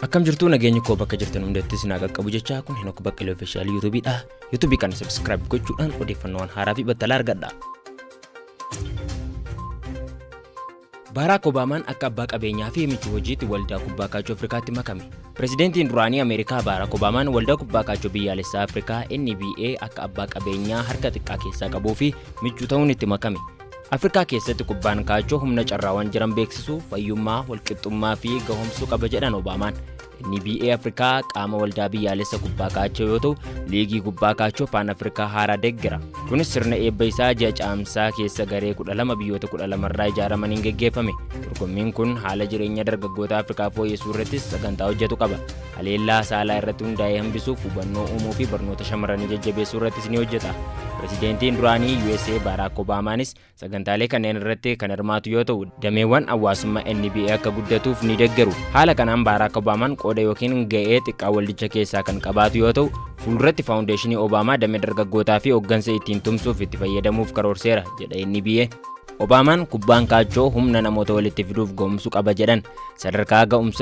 Akkam jirtu nageenya koo bakka jirtan hundattis naa qaqqabu jechaa kun Henook Baqqalee Official YouTube'dha. YouTube kana subscribe gochuudhaan odeeffannoowwan haaraa fi battalaa argadha. Barack Obamaan akka abbaa qabeenyaa fi michuu hojiitti waldaa kubbaa kaachoo Afrikaatti makame. Pirezidaantiin duraanii Ameerikaa Barack Obamaan waldaa kubbaa kaachoo biyyaalessaa Afrikaa NBA akka abbaa qabeenyaa harka xiqqaa keessaa qabuu fi michuu ta'uun itti makame. Afrikaa keessatti kubbaan kaachoo humna carraawwan jiran beeksisuu, fayyummaa, walqixxummaa fi gahumsuu qaba jedhan Obamaan. NBA Afrikaa qaama waldaa biyyaalessa kubbaa kaachoo yoo ta'u, liigii kubbaa kaachoo Pan Afrikaa haaraa deeggara. Kunis sirna eebba isaa ji'a caamsaa keessa garee 12 biyyoota 12 irraa ijaaramaniin geggeeffame. Dorgommiin kun haala jireenya dargaggoota Afrikaa fooyyessuu irrattis sagantaa hojjetu qaba. Haleellaa saalaa irratti hundaa'ee hambisuuf hubannoo uumuu fi barnoota shamarranii jajjabeessuu irrattis ni hojjeta. Pirezidaantiin duraanii USA Barack Obamaanis sagantaalee kanneen irratti kan hirmaatu yoo ta'u, dameewwan hawaasummaa NBA akka guddatuuf ni deeggaru. Haala kanaan Barack Obamaan qooda yookiin ga'ee xiqqaa waldicha keessaa kan qabaatu yoo ta'u, fuulduratti faawundeeshinii Obaamaa damee dargaggootaa fi hooggansa ittiin tumsuuf itti fayyadamuuf karoorseera jedha NBA. Obamaan kubbaan kaachoo humna namoota walitti fiduuf ga'umsu qaba jedhan sadarkaa ga'umsa